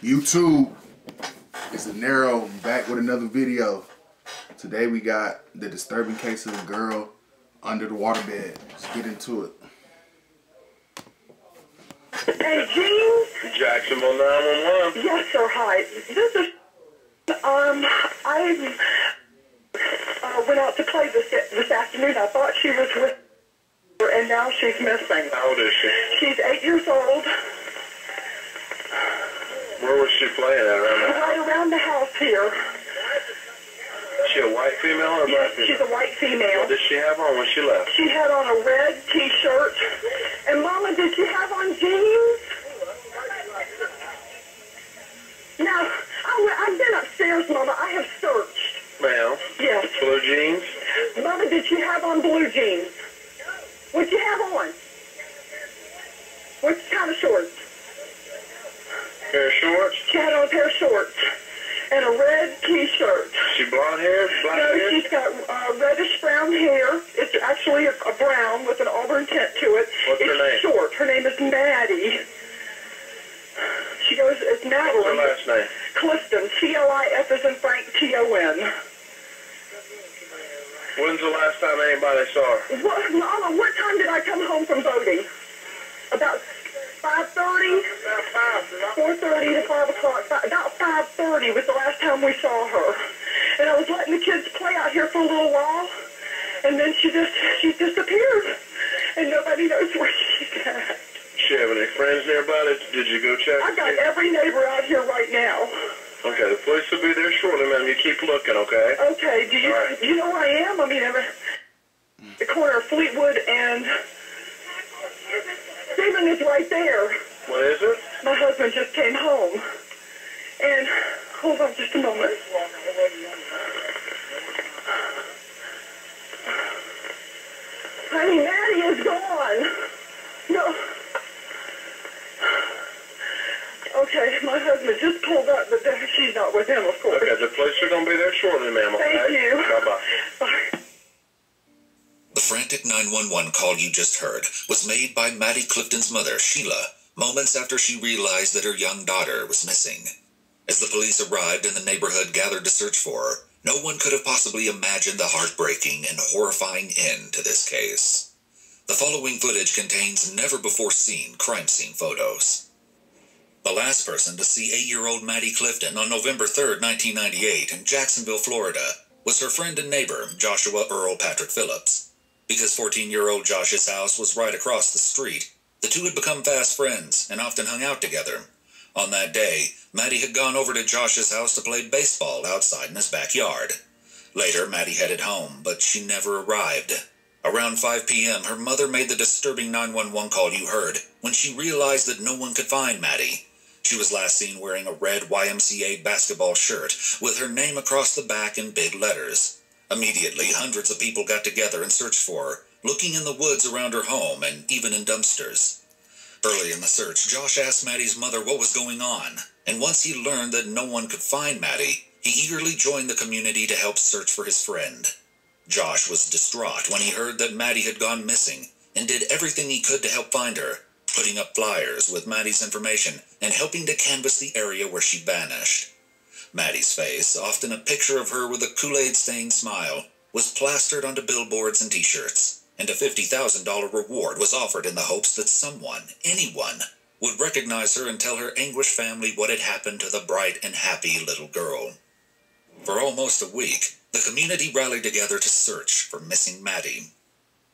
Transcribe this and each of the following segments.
YouTube, it's Nero back with another video. Today we got the disturbing case of a girl under the waterbed. Let's get into it. Hey, Jean? Jacksonville 911. Yes, sir. Hi. This is, I went out to play this afternoon. I thought she was with her, and now she's missing. How old is she? She's 8 years old. Where was she playing at around the house? Right around the house here. Is she a white female or a Yes, black female? she's a white female. What did she have on when she left? She had on a red T-shirt. And, Mama, did you have on jeans? No, I've been upstairs, Mama. I have searched. Ma'am? Yes. Blue jeans? Mama, did you have on blue jeans? What'd you have on? What kind of shorts? Pair of shorts? She had on a pair of shorts and a red T-shirt. She blonde hair? Black No, hair? she's got reddish-brown hair. It's actually a brown with an auburn tint to it. What's her name? It's short. Her name is Maddie. She goes, it's Madeline. What's her last name? Clifton. C-L-I-F as in Frank, T-O-N. When's the last time anybody saw her? Mama, what time did I come home from voting? About 5:30? 4:30 to 5 o'clock. About 5:30 was the last time we saw her. And I was letting the kids play out here for a little while, and then she disappeared, and nobody knows where she's at. She have any friends nearby? Did you go check? I've got every neighbor out here right now. Okay, the police will be there shortly, ma'am. You keep looking, okay? Okay, do you, Right. you know where I am? I mean, I'm at the corner of Fleetwood and Stephen is right there. What is it? My husband just came home. And, hold on just a moment. Honey, Maddie is gone. No. Okay, my husband just pulled up, but she's not with him, of course. Okay, the police are going to be there shortly, ma'am, okay? Thank you. Bye-bye. Bye. The frantic 911 call you just heard was made by Maddie Clifton's mother, Sheila, moments after she realized that her young daughter was missing. As the police arrived and the neighborhood gathered to search for her, no one could have possibly imagined the heartbreaking and horrifying end to this case. The following footage contains never-before-seen crime scene photos. The last person to see 8-year-old Maddie Clifton on November 3rd, 1998 in Jacksonville, Florida, was her friend and neighbor, Joshua Earl Patrick Phillips. Because 14-year-old Josh's house was right across the street, the two had become fast friends and often hung out together. On that day, Maddie had gone over to Josh's house to play baseball outside in his backyard. Later, Maddie headed home, but she never arrived. Around 5 p.m., her mother made the disturbing 911 call you heard when she realized that no one could find Maddie. She was last seen wearing a red YMCA basketball shirt with her name across the back in big letters. Immediately, hundreds of people got together and searched for her, looking in the woods around her home and even in dumpsters. Early in the search, Josh asked Maddie's mother what was going on, and once he learned that no one could find Maddie, he eagerly joined the community to help search for his friend. Josh was distraught when he heard that Maddie had gone missing and did everything he could to help find her, putting up flyers with Maddie's information and helping to canvass the area where she vanished. Maddie's face, often a picture of her with a Kool-Aid-stained smile, was plastered onto billboards and T-shirts, and a $50,000 reward was offered in the hopes that someone, anyone, would recognize her and tell her anguished family what had happened to the bright and happy little girl. For almost a week, the community rallied together to search for missing Maddie.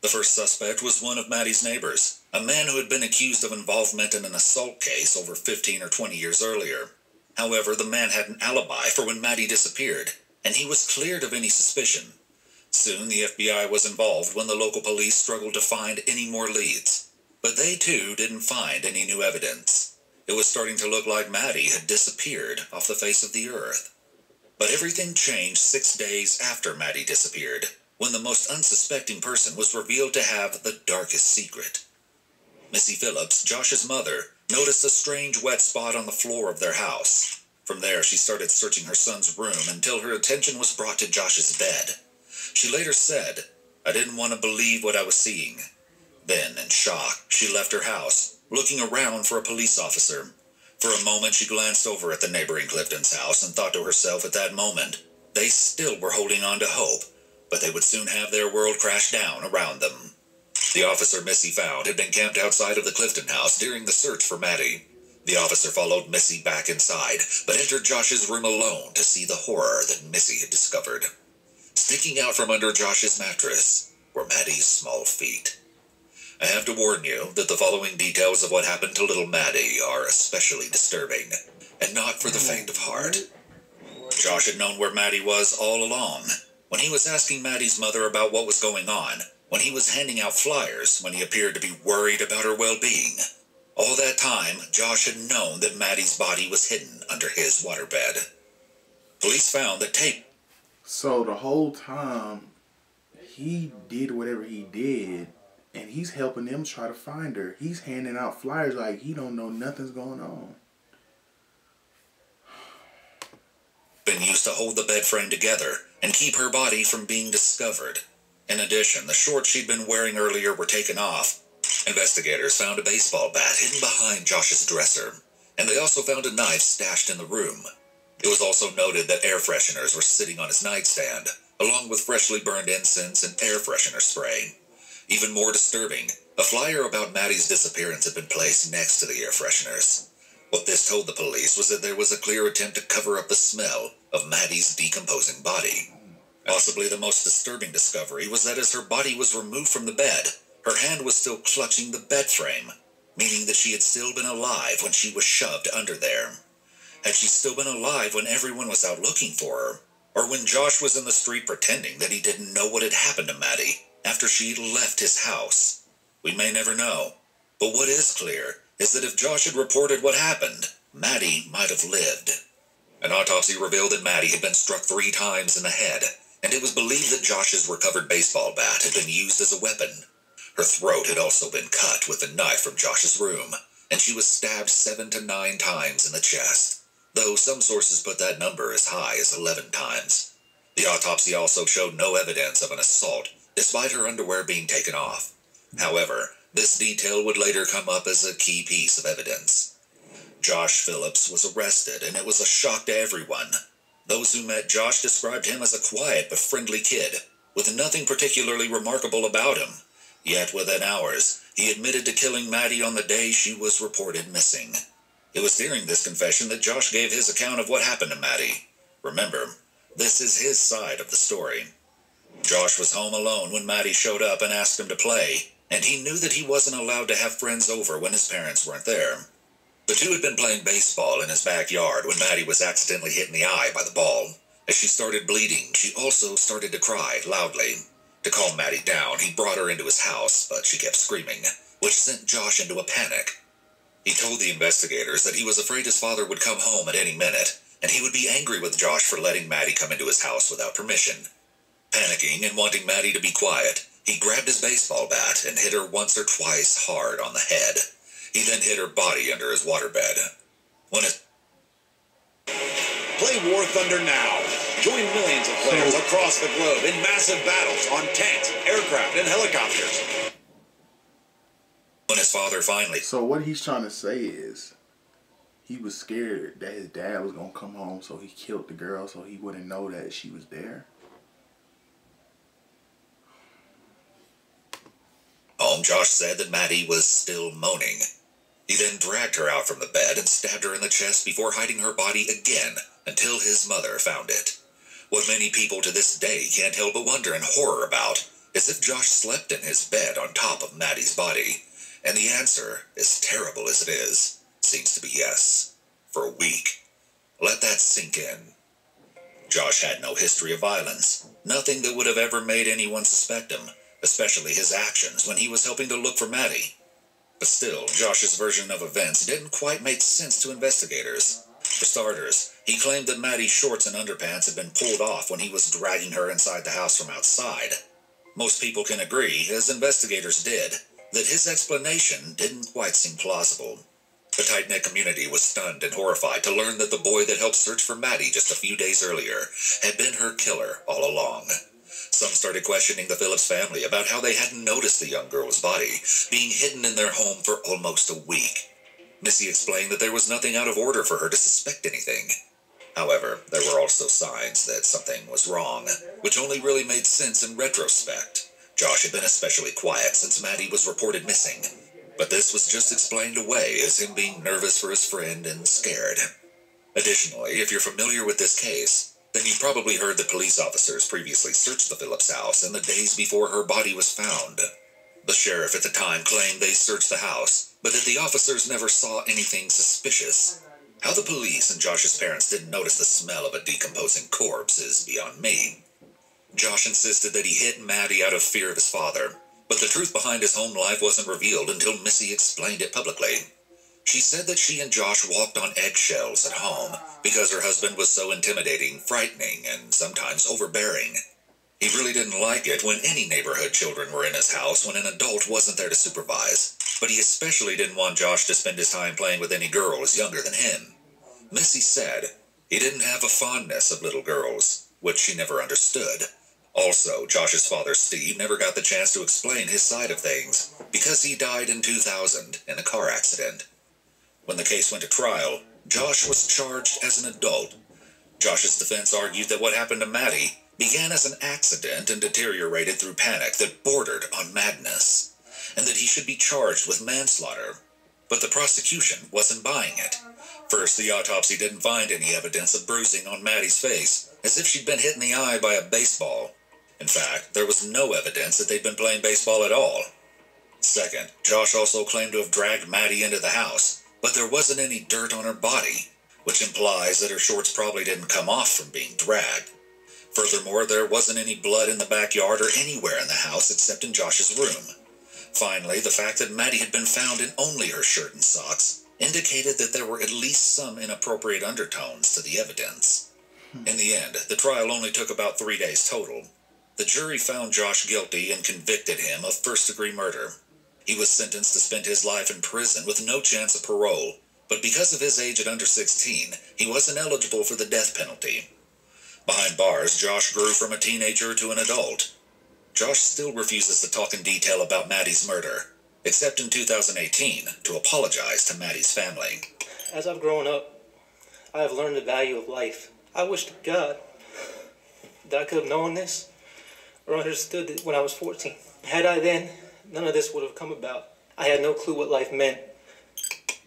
The first suspect was one of Maddie's neighbors, a man who had been accused of involvement in an assault case over 15 or 20 years earlier. However, the man had an alibi for when Maddie disappeared, and he was cleared of any suspicion. Soon, the FBI was involved when the local police struggled to find any more leads. But they, too, didn't find any new evidence. It was starting to look like Maddie had disappeared off the face of the earth. But everything changed 6 days after Maddie disappeared, when the most unsuspecting person was revealed to have the darkest secret. Missy Phillips, Josh's mother, noticed a strange wet spot on the floor of their house. From there, she started searching her son's room until her attention was brought to Josh's bed. She later said, "I didn't want to believe what I was seeing." Then, in shock, she left her house, looking around for a police officer. For a moment, she glanced over at the neighboring Clifton's house and thought to herself at that moment, they still were holding on to hope, but they would soon have their world crash down around them. The officer Missy found had been camped outside of the Clifton house during the search for Maddie. The officer followed Missy back inside, but entered Josh's room alone to see the horror that Missy had discovered. Sticking out from under Josh's mattress were Maddie's small feet. I have to warn you that the following details of what happened to little Maddie are especially disturbing, and not for the faint of heart. Josh had known where Maddie was all along. When he was asking Maddie's mother about what was going on, when he was handing out flyers, when he appeared to be worried about her well-being. All that time, Josh had known that Maddie's body was hidden under his waterbed. Police found the tape. So the whole time, he did whatever he did, and he's helping them try to find her. He's handing out flyers like he don't know nothing's going on. Been used to hold the bed frame together and keep her body from being discovered. In addition, the shorts she'd been wearing earlier were taken off. Investigators found a baseball bat hidden behind Josh's dresser, and they also found a knife stashed in the room. It was also noted that air fresheners were sitting on his nightstand, along with freshly burned incense and air freshener spray. Even more disturbing, a flyer about Maddie's disappearance had been placed next to the air fresheners. What this told the police was that there was a clear attempt to cover up the smell of Maddie's decomposing body. Possibly the most disturbing discovery was that as her body was removed from the bed, her hand was still clutching the bed frame, meaning that she had still been alive when she was shoved under there. Had she still been alive when everyone was out looking for her, or when Josh was in the street pretending that he didn't know what had happened to Maddie after she left his house? We may never know, but what is clear is that if Josh had reported what happened, Maddie might have lived. An autopsy revealed that Maddie had been struck 3 times in the head, and it was believed that Josh's recovered baseball bat had been used as a weapon. Her throat had also been cut with a knife from Josh's room, and she was stabbed 7 to 9 times in the chest, though some sources put that number as high as 11 times. The autopsy also showed no evidence of an assault, despite her underwear being taken off. However, this detail would later come up as a key piece of evidence. Josh Phillips was arrested, and it was a shock to everyone. Those who met Josh described him as a quiet but friendly kid, with nothing particularly remarkable about him. Yet within hours, he admitted to killing Maddie on the day she was reported missing. It was during this confession that Josh gave his account of what happened to Maddie. Remember, this is his side of the story. Josh was home alone when Maddie showed up and asked him to play, and he knew that he wasn't allowed to have friends over when his parents weren't there. The two had been playing baseball in his backyard when Maddie was accidentally hit in the eye by the ball. As she started bleeding, she also started to cry loudly. To calm Maddie down, he brought her into his house, but she kept screaming, which sent Josh into a panic. He told the investigators that he was afraid his father would come home at any minute, and he would be angry with Josh for letting Maddie come into his house without permission. Panicking and wanting Maddie to be quiet, he grabbed his baseball bat and hit her once or twice hard on the head. He then hid her body under his waterbed. Play War Thunder now. Join millions of players across the globe in massive battles on tanks, aircraft, and helicopters. When his father finally... So what he's trying to say is, he was scared that his dad was going to come home, so he killed the girl so he wouldn't know that she was there. Home, Josh said that Maddie was still moaning. He then dragged her out from the bed and stabbed her in the chest before hiding her body again until his mother found it. What many people to this day can't help but wonder in horror about is if Josh slept in his bed on top of Maddie's body. And the answer, as terrible as it is, seems to be yes. For a week. Let that sink in. Josh had no history of violence, nothing that would have ever made anyone suspect him, especially his actions when he was helping to look for Maddie. But still, Josh's version of events didn't quite make sense to investigators. For starters, he claimed that Maddie's shorts and underpants had been pulled off when he was dragging her inside the house from outside. Most people can agree, as investigators did, that his explanation didn't quite seem plausible. The tight-knit community was stunned and horrified to learn that the boy that helped search for Maddie just a few days earlier had been her killer all along. Some started questioning the Phillips family about how they hadn't noticed the young girl's body being hidden in their home for almost a week. Missy explained that there was nothing out of order for her to suspect anything. However, there were also signs that something was wrong, which only really made sense in retrospect. Josh had been especially quiet since Maddie was reported missing, but this was just explained away as him being nervous for his friend and scared. Additionally, if you're familiar with this case, then you probably heard that police officers previously searched the Phillips house in the days before her body was found. The sheriff at the time claimed they searched the house, but that the officers never saw anything suspicious. How the police and Josh's parents didn't notice the smell of a decomposing corpse is beyond me. Josh insisted that he hit Maddie out of fear of his father, but the truth behind his home life wasn't revealed until Missy explained it publicly. She said that she and Josh walked on eggshells at home because her husband was so intimidating, frightening, and sometimes overbearing. He really didn't like it when any neighborhood children were in his house when an adult wasn't there to supervise, but he especially didn't want Josh to spend his time playing with any girls younger than him. Missy said he didn't have a fondness of little girls, which she never understood. Also, Josh's father, Steve, never got the chance to explain his side of things because he died in 2000 in a car accident. When the case went to trial, Josh was charged as an adult. Josh's defense argued that what happened to Maddie began as an accident and deteriorated through panic that bordered on madness, and that he should be charged with manslaughter. But the prosecution wasn't buying it. First, the autopsy didn't find any evidence of bruising on Maddie's face, as if she'd been hit in the eye by a baseball. In fact, there was no evidence that they'd been playing baseball at all. Second, Josh also claimed to have dragged Maddie into the house, but there wasn't any dirt on her body, which implies that her shorts probably didn't come off from being dragged. Furthermore, there wasn't any blood in the backyard or anywhere in the house except in Josh's room. Finally, the fact that Maddie had been found in only her shirt and socks indicated that there were at least some inappropriate undertones to the evidence. In the end, the trial only took about 3 days total. The jury found Josh guilty and convicted him of first-degree murder. He was sentenced to spend his life in prison with no chance of parole, but because of his age at under 16, he wasn't eligible for the death penalty. Behind bars, Josh grew from a teenager to an adult. Josh still refuses to talk in detail about Maddie's murder, except in 2018 to apologize to Maddie's family. As I've grown up, I have learned the value of life. I wish to God that I could have known this or understood it when I was 14. Had I then, none of this would have come about. I had no clue what life meant.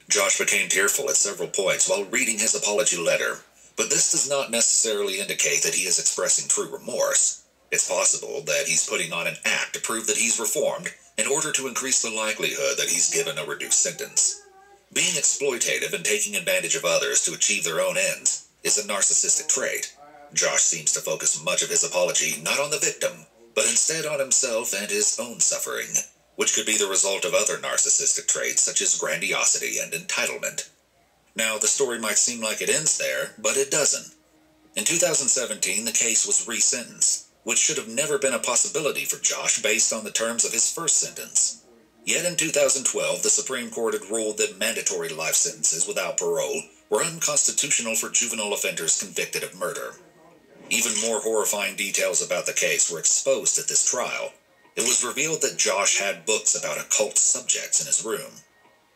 Josh became tearful at several points while reading his apology letter, but this does not necessarily indicate that he is expressing true remorse. It's possible that he's putting on an act to prove that he's reformed in order to increase the likelihood that he's given a reduced sentence. Being exploitative and taking advantage of others to achieve their own ends is a narcissistic trait. Josh seems to focus much of his apology not on the victim, but instead on himself and his own suffering, which could be the result of other narcissistic traits such as grandiosity and entitlement. Now, the story might seem like it ends there, but it doesn't. In 2017, the case was resentenced, which should have never been a possibility for Josh based on the terms of his first sentence. Yet in 2012, the Supreme Court had ruled that mandatory life sentences without parole were unconstitutional for juvenile offenders convicted of murder. Even more horrifying details about the case were exposed at this trial. It was revealed that Josh had books about occult subjects in his room.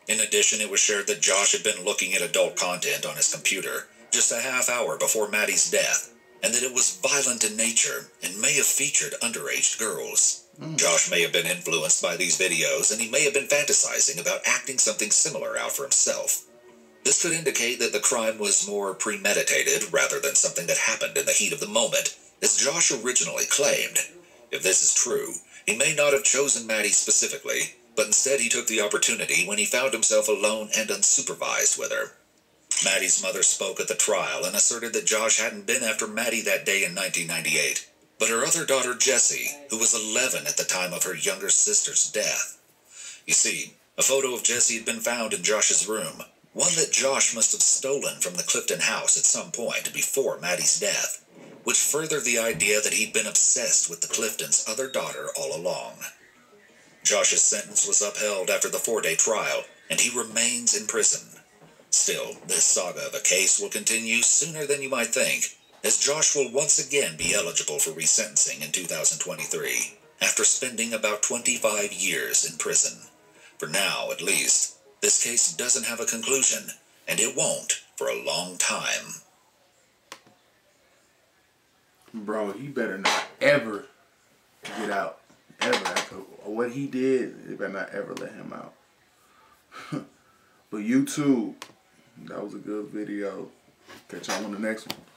In addition, it was shared that Josh had been looking at adult content on his computer just a half hour before Maddie's death, and that it was violent in nature and may have featured underage girls. Josh may have been influenced by these videos, and he may have been fantasizing about acting something similar out for himself. This could indicate that the crime was more premeditated rather than something that happened in the heat of the moment, as Josh originally claimed. If this is true, he may not have chosen Maddie specifically, but instead he took the opportunity when he found himself alone and unsupervised with her. Maddie's mother spoke at the trial and asserted that Josh hadn't been after Maddie that day in 1998, but her other daughter Jessie, who was 11 at the time of her younger sister's death. You see, a photo of Jessie had been found in Josh's room, one that Josh must have stolen from the Clifton house at some point before Maddie's death, which furthered the idea that he'd been obsessed with the Cliftons' other daughter all along. Josh's sentence was upheld after the 4-day trial, and he remains in prison. Still, this saga of a case will continue sooner than you might think, as Josh will once again be eligible for resentencing in 2023, after spending about 25 years in prison. For now, at least, This case doesn't have a conclusion, and it won't for a long time. Bro, he better not ever get out. Ever. After what he did, they better not ever let him out. But YouTube, that was a good video. Catch y'all on the next one.